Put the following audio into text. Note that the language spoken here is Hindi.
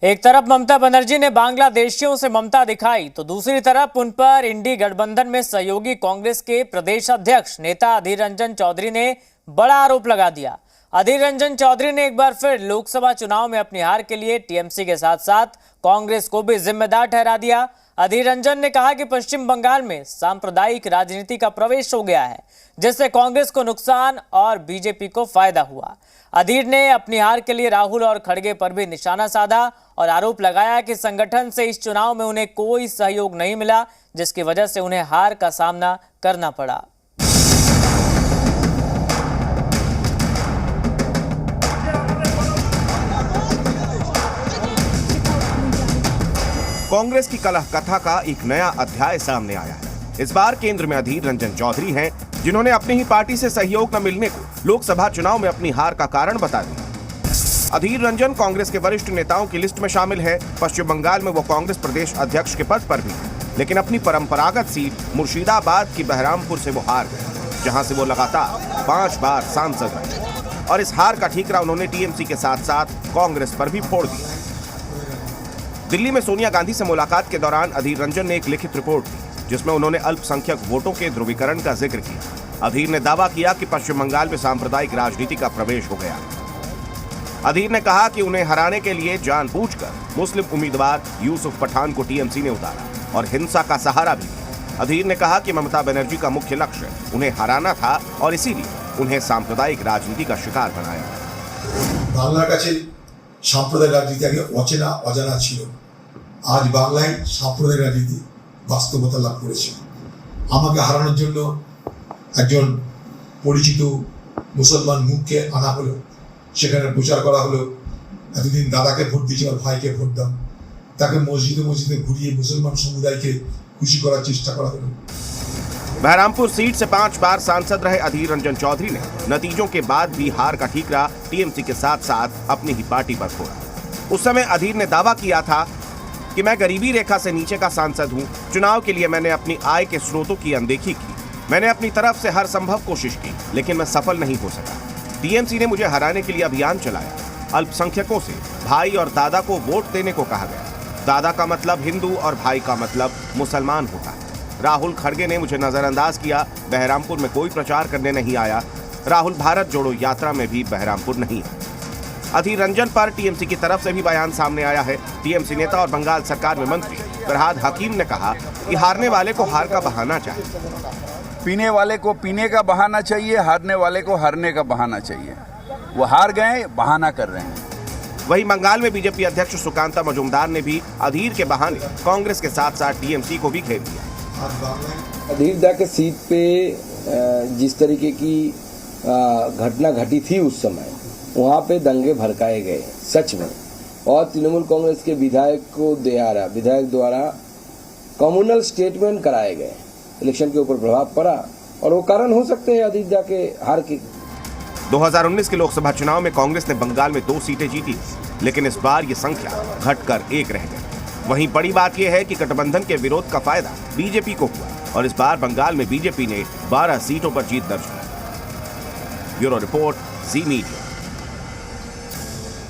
एक तरफ ममता बनर्जी ने बांग्लादेशियों से ममता दिखाई तो दूसरी तरफ उन पर इंडी गठबंधन में सहयोगी कांग्रेस के प्रदेश अध्यक्ष नेता अधीर रंजन चौधरी ने बड़ा आरोप लगा दिया। अधीर रंजन चौधरी ने एक बार फिर लोकसभा चुनाव में अपनी हार के लिए टीएमसी के साथ साथ कांग्रेस को भी जिम्मेदार ठहरा दिया। अधीर रंजन ने कहा कि पश्चिम बंगाल में सांप्रदायिक राजनीति का प्रवेश हो गया है, जिससे कांग्रेस को नुकसान और बीजेपी को फायदा हुआ। अधीर ने अपनी हार के लिए राहुल और खड़गे पर भी निशाना साधा और आरोप लगाया कि संगठन से इस चुनाव में उन्हें कोई सहयोग नहीं मिला, जिसकी वजह से उन्हें हार का सामना करना पड़ा। कांग्रेस की कलह कथा का एक नया अध्याय सामने आया है। इस बार केंद्र में अधीर रंजन चौधरी हैं, जिन्होंने अपनी ही पार्टी से सहयोग न मिलने को लोकसभा चुनाव में अपनी हार का कारण बता दिया। अधीर रंजन कांग्रेस के वरिष्ठ नेताओं की लिस्ट में शामिल है। पश्चिम बंगाल में वो कांग्रेस प्रदेश अध्यक्ष के पद पर भी है, लेकिन अपनी परंपरागत सीट मुर्शिदाबाद की बहरामपुर से वो हार गए, जहां से वो लगातार 5 बार सांसद रहे। और इस हार का ठीकरा उन्होंने टीएमसी के साथ साथ कांग्रेस पर भी फोड़ दिया। दिल्ली में सोनिया गांधी से मुलाकात के दौरान अधीर रंजन ने एक लिखित रिपोर्ट दी, जिसमें उन्होंने अल्पसंख्यक वोटों के ध्रुवीकरण का जिक्र किया। अधीर ने दावा किया कि पश्चिम बंगाल में सांप्रदायिक राजनीति का प्रवेश हो गया। अधीर ने कहा कि उन्हें हराने के लिए जानबूझकर मुस्लिम उम्मीदवार यूसुफ पठान को टीएमसी ने उतारा और हिंसा का सहारा भी दिया। अधीर ने कहा कि ममता बनर्जी का मुख्य लक्ष्य उन्हें हराना था और इसीलिए उन्हें सांप्रदायिक राजनीति का शिकार बनाया। বাংলার কাছে সাম্প্রদায়িক রাজনীতি আগে অচেনা অজানা ছিল। আজ বাংলায় সাম্প্রদায়িক রাজনীতি বাস্তবতা লাভ করেছে। আমাকে হারানোর জন্য একজন পরিচিত মুসলমান মুখকে আনা হলো, সেখানে প্রচার করা হলো, এতদিন দাদাকে ভোট দিয়েছি আর ভাইকে ভোট দাও, তাকে মসজিদে মসজিদে ঘুরিয়ে মুসলমান সমুদায়কে খুশি করার চেষ্টা করা হলো। बहरामपुर सीट से 5 बार सांसद रहे अधीर रंजन चौधरी ने नतीजों के बाद भी हार का ठीकरा टीएमसी के साथ साथ अपनी ही पार्टी पर फोड़ा। उस समय अधीर ने दावा किया था कि मैं गरीबी रेखा से नीचे का सांसद हूं। चुनाव के लिए मैंने अपनी आय के स्रोतों की अनदेखी की। मैंने अपनी तरफ से हर संभव कोशिश की, लेकिन मैं सफल नहीं हो सका। टीएमसी ने मुझे हराने के लिए अभियान चलाया। अल्पसंख्यकों से भाई और दादा को वोट देने को कहा गया। दादा का मतलब हिंदू और भाई का मतलब मुसलमान होता है। राहुल खड़गे ने मुझे नजरअंदाज किया। बहरामपुर में कोई प्रचार करने नहीं आया। राहुल भारत जोड़ो यात्रा में भी बहरामपुर नहीं आया। अधीर रंजन पर टीएमसी की तरफ से भी बयान सामने आया है। टीएमसी नेता और बंगाल सरकार में मंत्री फरहाद हकीम ने कहा कि हारने वाले को हार का बहाना चाहिए। पीने वाले को पीने का बहाना चाहिए, हारने वाले को हारने का बहाना चाहिए। वो हार गए, बहाना कर रहे हैं। वहीं बंगाल में बीजेपी अध्यक्ष सुकांता मजूमदार ने भी अधीर के बहाने कांग्रेस के साथ साथ टीएमसी को भी घेर दिया। अधीर दा के सीट पे जिस तरीके की घटना घटी थी उस समय, वहाँ पे दंगे भड़काए गए सच में, और तृणमूल कांग्रेस के विधायक द्वारा कम्युनल स्टेटमेंट कराए गए। इलेक्शन के ऊपर प्रभाव पड़ा और वो कारण हो सकते हैं अधीर दा के हार की। 2019 के लोकसभा चुनाव में कांग्रेस ने बंगाल में 2 सीटें जीती, लेकिन इस बार ये संख्या घटकर 1 रह गई। वहीं बड़ी बात यह है कि गठबंधन के विरोध का फायदा बीजेपी को हुआ और इस बार बंगाल में बीजेपी ने 12 सीटों पर जीत दर्ज की। ब्यूरो रिपोर्ट, जी मीडिया।